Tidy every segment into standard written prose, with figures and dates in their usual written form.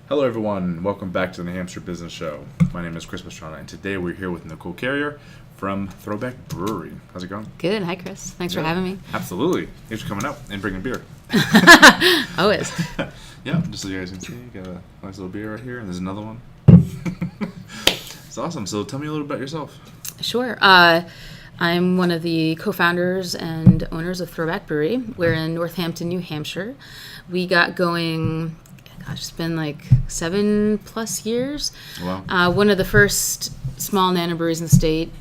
Hello everyone, welcome back to the New Hampshire Business Show. My name is Chris Pastrana, and today we're here with Nicole Carrier from Throwback Brewery. How's it going? Good. Hi, Chris. Thanks for having me. Absolutely. Thanks for coming out and bringing beer. Always. Yeah, just so you guys can see, you got a nice little beer right here, and there's another one. It's awesome. So tell me a little about yourself. Sure. I'm one of the co-founders and owners of Throwback Brewery. We're in Northampton, New Hampshire. We got going... it's been like 7+ years. Wow. One of the first small nano breweries in the state.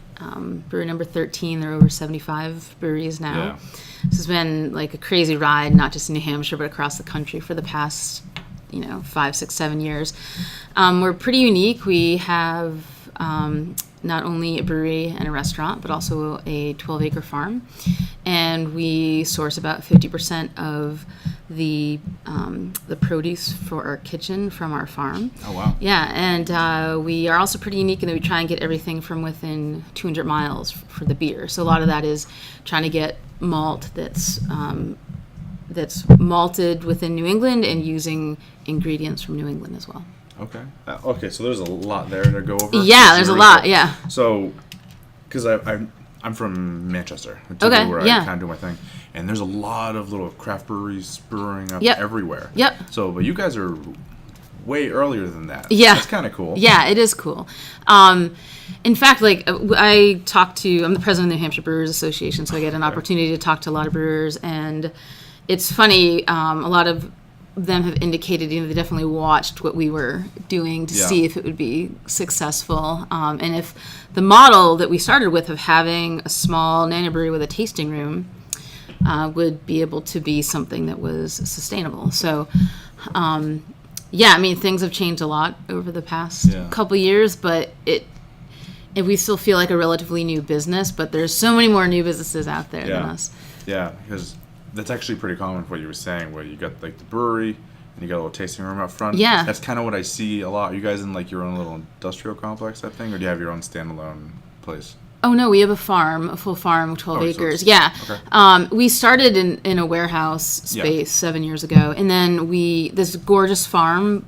Brewery number 13. There are over 75 breweries now. Yeah. This has been like a crazy ride, not just in New Hampshire, but across the country for the past, 5, 6, 7 years. We're pretty unique. We have not only a brewery and a restaurant, but also a 12-acre farm. And we source about 50% of the produce for our kitchen from our farm. Oh, wow. Yeah, and we are also pretty unique in that we try and get everything from within 200 miles for the beer. So a lot of that is trying to get malt that's malted within New England and using ingredients from New England as well. Okay. Okay, so there's a lot there to go over. Yeah, there's a lot, yeah. So, because I'm from Manchester, Okay, where yeah. I kind of do my thing, and there's a lot of little craft breweries brewing up Yep. everywhere. Yep. So, but you guys are way earlier than that. Yeah. That's kind of cool. Yeah, it is cool. In fact, I'm the president of the New Hampshire Brewers Association, so I get an opportunity to talk to a lot of brewers, and it's funny, a lot of them have indicated, they definitely watched what we were doing to see if it would be successful. And if the model that we started with of having a small nano brewery with a tasting room would be able to be something that was sustainable. So, things have changed a lot over the past couple years, but we still feel like a relatively new business, but there's so many more new businesses out there than us. Yeah, because that's actually pretty common for what you were saying, where you got like the brewery and you got a little tasting room up front. Yeah. That's kind of what I see a lot. Are you guys in like your own little industrial complex type thing, or do you have your own standalone place? Oh, no, we have a full farm, 12 acres. Okay. We started in a warehouse space 7 years ago, and then this gorgeous farm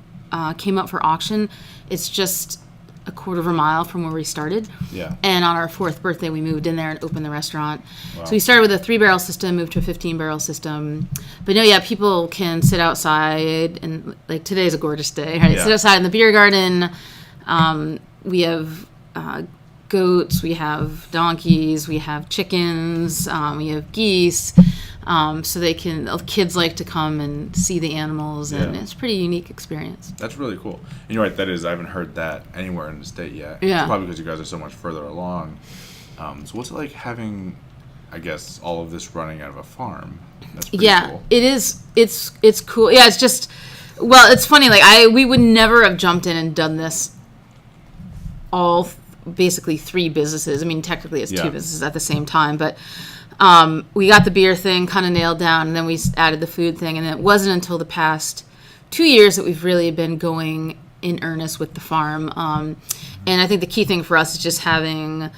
came up for auction. It's just a quarter of a mile from where we started. Yeah. And on our 4th birthday, we moved in there and opened the restaurant. Wow. So we started with a 3-barrel system, moved to a 15-barrel system. But people can sit outside, and like today's a gorgeous day, right? Yeah. Sit outside in the beer garden. We have goats, we have donkeys, we have chickens, we have geese. So kids like to come and see the animals, and it's a pretty unique experience. That's really cool. And you're right, I haven't heard that anywhere in the state yet. Yeah. It's probably because you guys are so much further along. So what's it like having, I guess, all of this running out of a farm? That's pretty cool. It is. It's cool. Yeah, it's just, it's funny. Like we would never have jumped in and done this basically 3 businesses. I mean, technically it's 2 businesses at the same time, but we got the beer thing kind of nailed down, and then we added the food thing, and it wasn't until the past 2 years that we've really been going in earnest with the farm. And I think the key thing for us is just having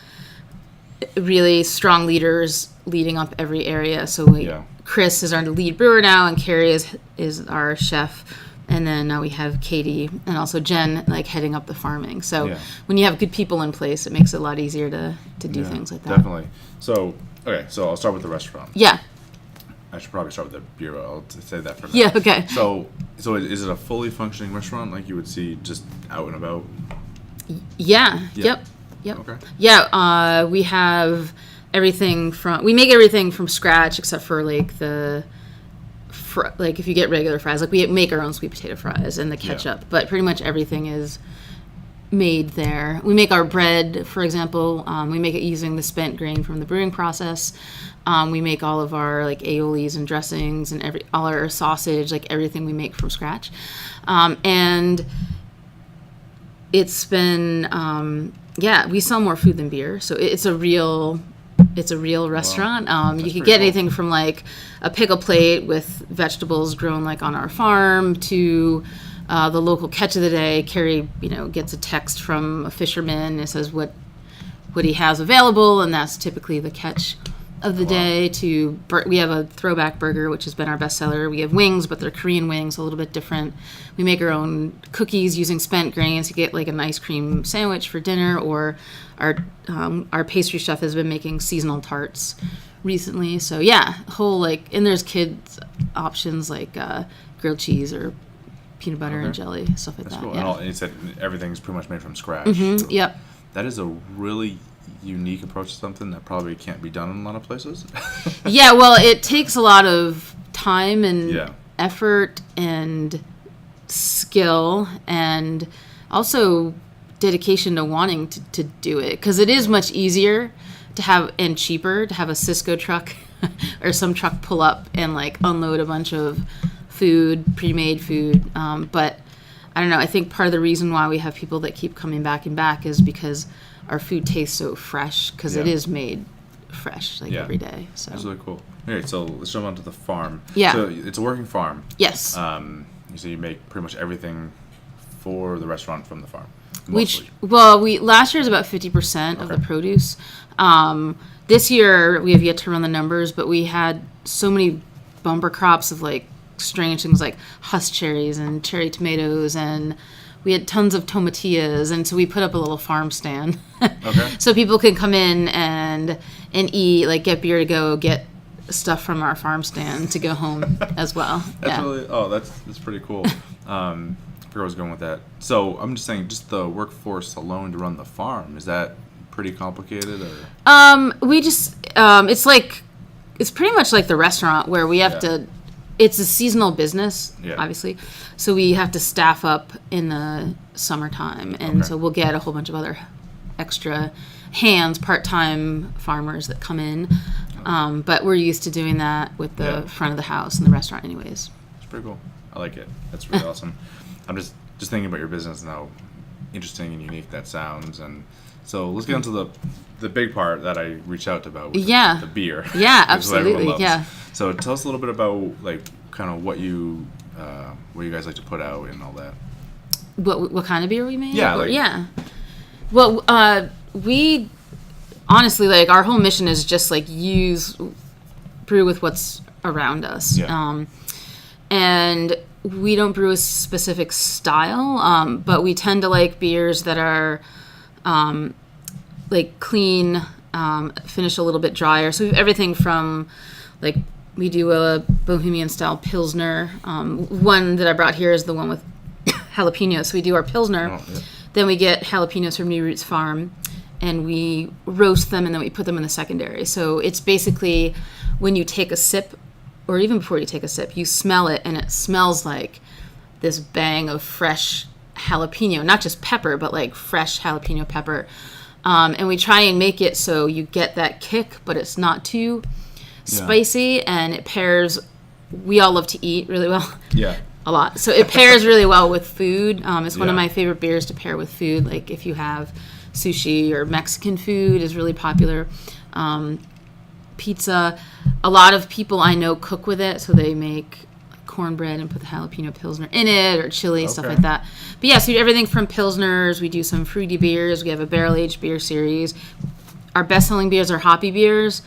really strong leaders leading up every area. So Chris is our lead brewer now, and Carrie is our chef. And then now we have Katie and also Jen heading up the farming. So when you have good people in place, it makes it a lot easier to do things like that. Definitely. So, okay, so I'll start with the restaurant. Yeah. I should probably start with the beer. I'll say that for now. Yeah, okay. So is it a fully functioning restaurant like you would see just out and about? Yeah. Yep. Okay. Yeah, we have everything we make everything from scratch except for if you get regular fries, we make our own sweet potato fries and the ketchup, but pretty much everything is made there. We make our bread, for example. We make it using the spent grain from the brewing process. We make all of our aiolis and dressings and all our sausage, everything we make from scratch. And it's been, we sell more food than beer, so it's a real restaurant. You could get anything from a pickle plate with vegetables grown on our farm to the local catch of the day. Carrie, gets a text from a fisherman and says what he has available, and that's typically the catch of the day to we have a Throwback Burger, which has been our bestseller. We have wings, but they're Korean wings, a little bit different. We make our own cookies using spent grains. You get like an ice cream sandwich for dinner, or our pastry chef has been making seasonal tarts recently. So yeah, and there's kids options like grilled cheese or peanut butter and jelly, stuff like That's that. cool. Yeah. And you said everything's pretty much made from scratch. Mm-hmm. Yep. That is a really unique approach to something that probably can't be done in a lot of places. Yeah, well, it takes a lot of time and effort and skill, and also dedication to wanting to do it, because it is much easier to have and cheaper to have a Cisco truck or some truck pull up and like unload a bunch of food, pre-made food. But I don't know, I think part of the reason why we have people that keep coming back and back is because our food tastes so fresh, because it is made fresh every day. So that's really cool. Okay, so let's jump onto the farm. Yeah. So it's a working farm. Yes. So you make pretty much everything for the restaurant from the farm. We last year was about 50% of the produce. This year we have yet to run the numbers, but we had so many bumper crops of like strange things like husk cherries and cherry tomatoes, and we had tons of tomatillas, and so we put up a little farm stand. Okay. So people can come in and eat, like get beer to go, get stuff from our farm stand to go home as well. That's pretty cool. I forgot where I was going with that. So I'm just saying, just the workforce alone to run the farm, is that pretty complicated, or? We just it's pretty much like the restaurant where we have to. It's a seasonal business, obviously, so we have to staff up in the summertime, and so we'll get a whole bunch of other extra hands, part-time farmers that come in. But we're used to doing that with the front of the house and the restaurant anyways. It's pretty cool. I like it. That's really awesome. I'm just thinking about your business and how interesting and unique that sounds. And so let's get into the big part that I reached out about, which is the beer. Yeah, absolutely. Yeah. So tell us a little bit about like kind of what you guys like to put out and all that. What kind of beer we make? Yeah. Well, we honestly, like, our whole mission is just like brew with what's around us. Yeah. And we don't brew a specific style, but we tend to like beers that are like clean, finish a little bit drier. So we have everything from like, we do a Bohemian style Pilsner. One that I brought here is the one with jalapenos. So we do our Pilsner. Then we get jalapenos from New Roots Farm, and we roast them, and then we put them in the secondary. So it's basically when you take a sip, or even before you take a sip, you smell it, and it smells like this bang of fresh jalapeno. Not just pepper, but like fresh jalapeno pepper. And we try and make it so you get that kick, but it's not too spicy, and it pairs. We all love to eat really well. Yeah. A lot. So it pairs really well with food. It's one of my favorite beers to pair with food. Like if you have sushi or Mexican food is really popular. Pizza. A lot of people I know cook with it, so they make cornbread and put the jalapeno Pilsner in it, or chili, stuff like that. But yeah, so we do everything from Pilsners. We do some fruity beers. We have a barrel-aged beer series. Our best-selling beers are hoppy beers.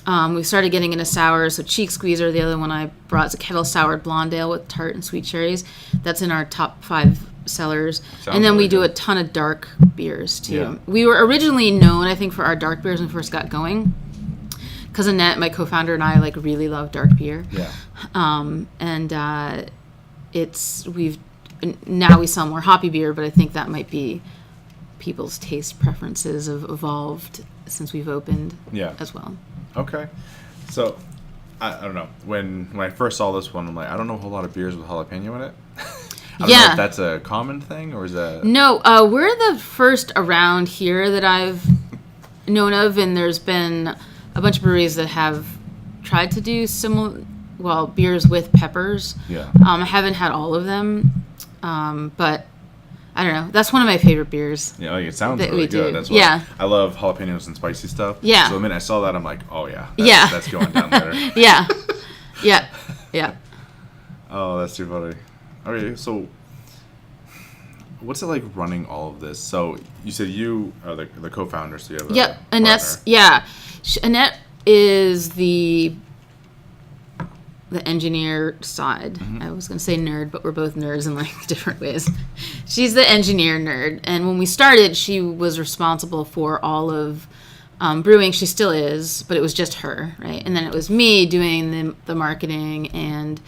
We started getting into sours, so Cheek Squeezer, the other one I brought, is a kettle soured blonde ale with tart and sweet cherries. That's in our top 5 sellers. And then we do a ton of dark beers, too. Yeah. We were originally known, I think, for our dark beers when we first got going. Because Annette, my co-founder, and I, like, really love dark beer. Yeah. Now we sell more hoppy beer, but I think that might be people's taste preferences have evolved since we've opened as well. Okay. So, I don't know. When I first saw this one, I'm like, I don't know a whole lot of beers with jalapeno in it. I don't know if that's a common thing, or is that... No, we're the first around here that I've known of, and there's been a bunch of breweries that have tried to do similar, beers with peppers. Yeah. I haven't had all of them, but... I don't know. That's one of my favorite beers. Yeah, like it sounds really good. That's why I love jalapenos and spicy stuff. Yeah. So the minute I saw that, I'm like, oh yeah, that's going down there. Yeah. Oh, that's too funny. Okay, so what's it like running all of this? So you said you are the co-founder, so you have a Annette's partner. Annette is the engineer side. I was going to say nerd, but we're both nerds in like different ways. She's the engineer nerd. And when we started, she was responsible for all of brewing. She still is, but it was just her, right? And then it was me doing the marketing and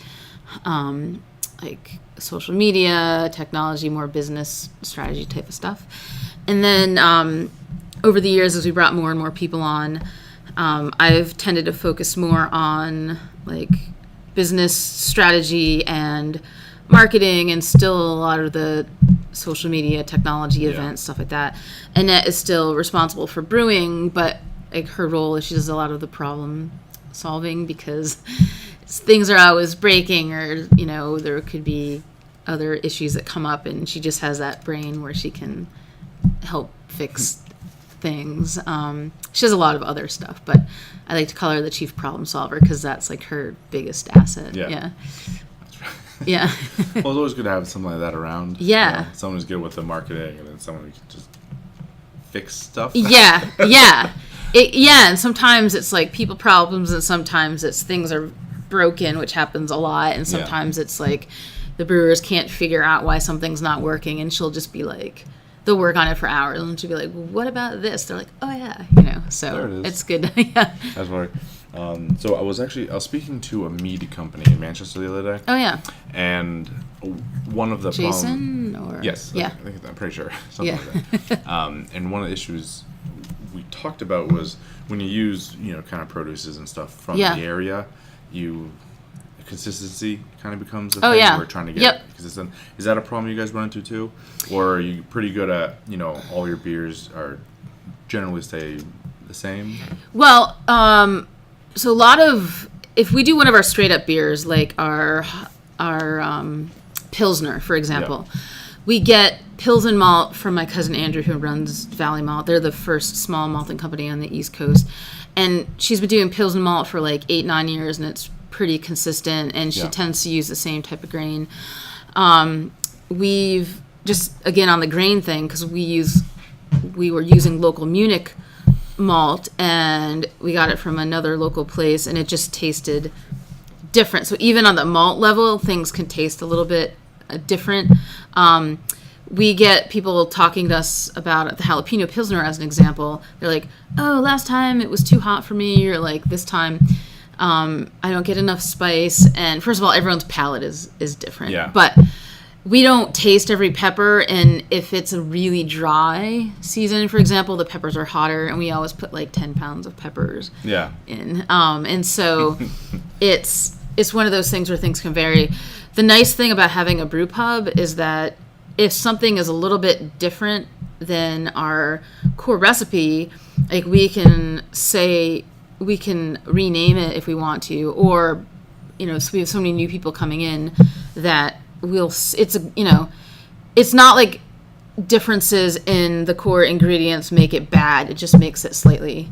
like social media, technology, more business strategy type of stuff. And then over the years, as we brought more and more people on, I've tended to focus more on like business strategy and marketing, and still a lot of the social media, technology events, stuff like that. Annette is still responsible for brewing, but like her role is she does a lot of the problem solving, because things are always breaking, or there could be other issues that come up, and she just has that brain where she can help fix things. She does a lot of other stuff, but I like to call her the chief problem solver, because that's like her biggest asset. Yeah. That's right. Yeah. Well, it's always good to have someone like that around. Yeah. Someone who's good with the marketing, and then someone who can just fix stuff. Yeah. And sometimes it's like people problems, and sometimes it's things are broken, which happens a lot, and sometimes it's like the brewers can't figure out why something's not working, and she'll just be like, they'll work on it for hours, and she'll be like, what about this? They're like, oh yeah, so it's good. Yeah. That's right. So I was speaking to a mead company in Manchester the other day. Oh yeah. And one of the Jason or yes, yeah, I'm pretty sure something like that. And one of the issues we talked about was when you use kind of produces and stuff from the area, consistency kind of becomes a thing. We're trying to get consistent. Is that a problem you guys run into too, or are you pretty good at all your beers are generally stay the same? Well, so a lot of, if we do one of our straight up beers, like our Pilsner, for example, we get Pilsen malt from my cousin Andrew, who runs Valley Malt. They're the first small malting company on the East Coast, and she's been doing Pilsen malt for like 8-9 years, and it's pretty consistent, and she tends to use the same type of grain. We've just, again, on the grain thing, because we were using local Munich malt, and we got it from another local place, and it just tasted different. So even on the malt level, things can taste a little bit different. We get people talking to us about the Jalapeno Pilsner as an example. They're like, oh, last time it was too hot for me, or like this time I don't get enough spice. And first of all, everyone's palate is different. Yeah. But we don't taste every pepper, and if it's a really dry season, for example, the peppers are hotter, and we always put like 10 pounds of peppers in. And so it's one of those things where things can vary. The nice thing about having a brew pub is that if something is a little bit different than our core recipe, like we can rename it if we want to, or so we have so many new people coming in that it's not like differences in the core ingredients make it bad. It just makes it slightly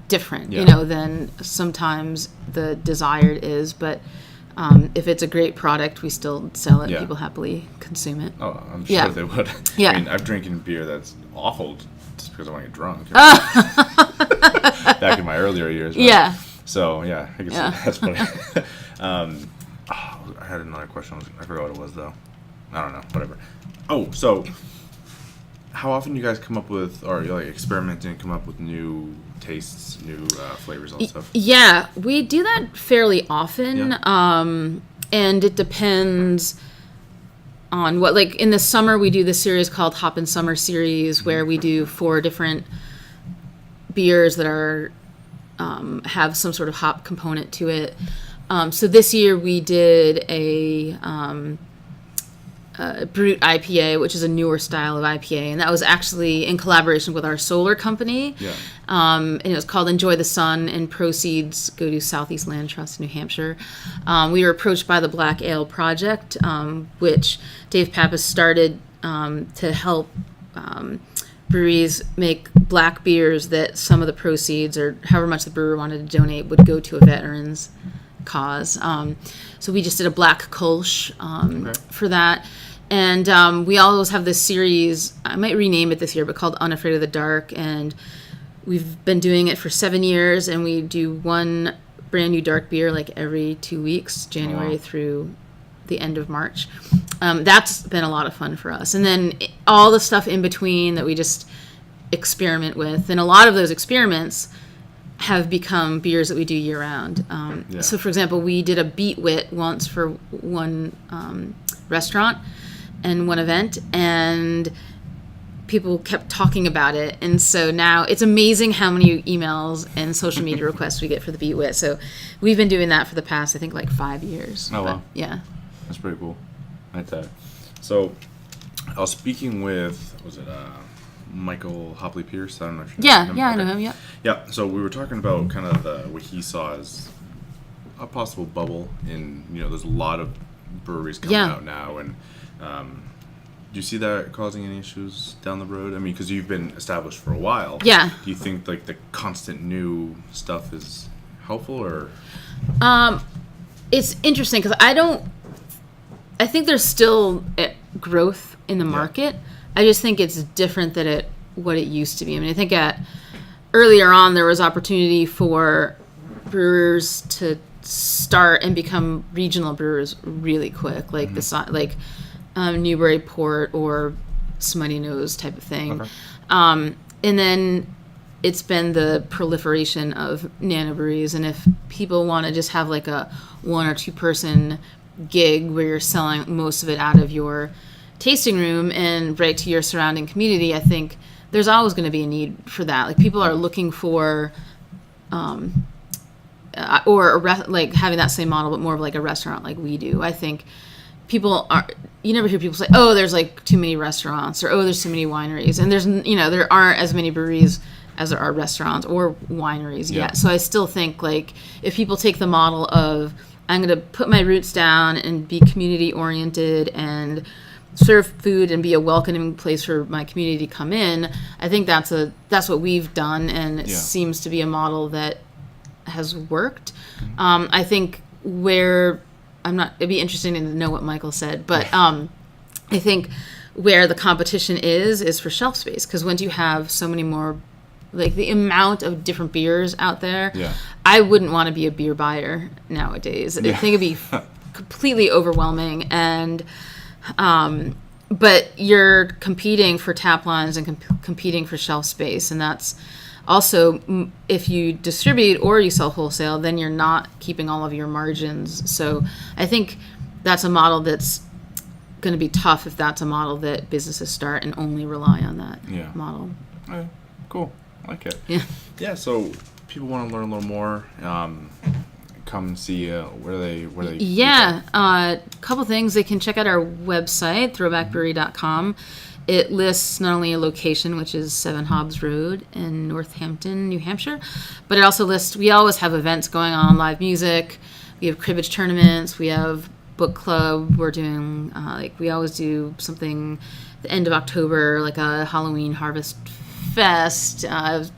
different, than sometimes the desired is. But if it's a great product, we still sell it. Yeah. People happily consume it. Oh, I'm sure they would. Yeah. I mean, I've drinking beer that's awful just because I want to get drunk. Back in my earlier years. Right? Yeah. So, yeah, I guess that's funny. I had another question. I forgot what it was, though. I don't know. Whatever. Oh, so how often do you guys come up with, or you're like experimenting, come up with new tastes, new flavors, all that stuff? Yeah, we do that fairly often. Yeah. And it depends on what, like in the summer, we do this series called Hop and Summer Series, where we do 4 different beers that are have some sort of hop component to it. So this year we did a Brute IPA, which is a newer style of IPA, and that was actually in collaboration with our solar company. Yeah. And it was called Enjoy the Sun, and proceeds go to Southeast Land Trust, New Hampshire. We were approached by the Black Ale Project, which Dave Pappas started to help breweries make black beers that some of the proceeds, or however much the brewer wanted to donate, would go to a veteran's cause. So we just did a black Kolsch for that. And we always have this series, I might rename it this year, but called Unafraid of the Dark. And we've been doing it for 7 years, and we do one brand new dark beer like every 2 weeks, January through the end of March. That's been a lot of fun for us. And then all the stuff in between that we just experiment with. And a lot of those experiments have become beers that we do year round. So, for example, we did a beet wit once for one restaurant and one event, and people kept talking about it. And so now it's amazing how many emails and social media requests we get for the beet wit. So we've been doing that for the past, I think, like 5 years. Oh, wow. Yeah. That's pretty cool. I like that. So I was speaking with, Michael Hopley Pierce? I don't know if you know him. Yeah, I know him, yeah. Yeah, so we were talking about kind of what he saw as a possible bubble in, there's a lot of breweries coming out now, and do you see that causing any issues down the road? I mean, because you've been established for a while. Yeah. Do you think like the constant new stuff is helpful, or? It's interesting because I think there's still growth in the market. I just think it's different than what it used to be. I mean, I think earlier on there was opportunity for brewers to start and become regional brewers really quick, like Newburyport or Smutty Nose type of thing. Okay. And then it's been the proliferation of nano breweries, and if people want to just have like a 1 or 2 person gig where you're selling most of it out of your tasting room and right to your surrounding community, I think there's always going to be a need for that. Like, people are looking for like having that same model, but more of like a restaurant like we do. I think you never hear people say, oh, there's like too many restaurants, or oh, there's too many wineries, and there aren't as many breweries as there are restaurants or wineries yet. So I still think, like, if people take the model of, I'm going to put my roots down and be community oriented and serve food and be a welcoming place for my community to come in, I think that's what we've done, and it seems to be a model that has worked. I think it'd be interesting to know what Michael said, but I think where the competition is for shelf space, because once you have so many more, like the amount of different beers out there, I wouldn't want to be a beer buyer nowadays. I think it'd be completely overwhelming, and but you're competing for tap lines and competing for shelf space, and that's also, if you distribute or you sell wholesale, then you're not keeping all of your margins. So I think that's a model that's going to be tough if that's a model that businesses start and only rely on that model. Okay, cool. I like it. Yeah. So people want to learn a little more. Come see where they. A couple things. They can check out our website, throwbackbrewery.com. It lists not only a location, which is 7 Hobbs Road in Northampton, New Hampshire, but it also lists, we always have events going on, live music, we have cribbage tournaments, we have book club, we're doing, we always do something at the end of October, like a Halloween harvest fest,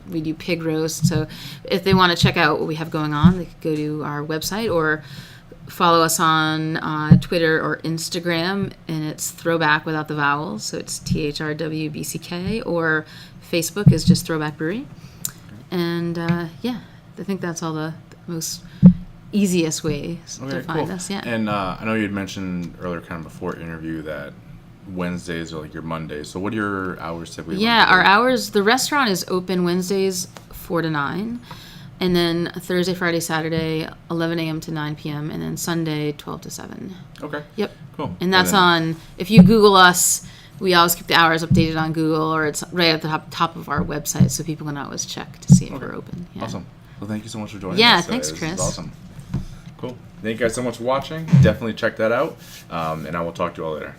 we do pig roast, so if they want to check out what we have going on, they could go to our website or follow us on Twitter or Instagram, and it's Throwback without the vowels, so it's THRWBCK, or Facebook is just Throwback Brewery. And I think that's all the most easiest ways to find us. Yeah. And I know you had mentioned earlier, kind of before interview, that Wednesdays are like your Mondays. So what are your hours typically? Yeah, our hours, the restaurant is open Wednesdays 4 to 9. And then Thursday, Friday, Saturday, 11 a.m. to 9 p.m. And then Sunday, 12 to 7. Okay. Yep. Cool. And that's if you Google us, we always keep the hours updated on Google, or it's right at the top of our website, so people can always check to see if we're open. Yeah. Awesome. Well, thank you so much for joining us. Yeah, thanks, Chris. This is awesome. Cool. Thank you guys so much for watching. Definitely check that out. And I will talk to you all later.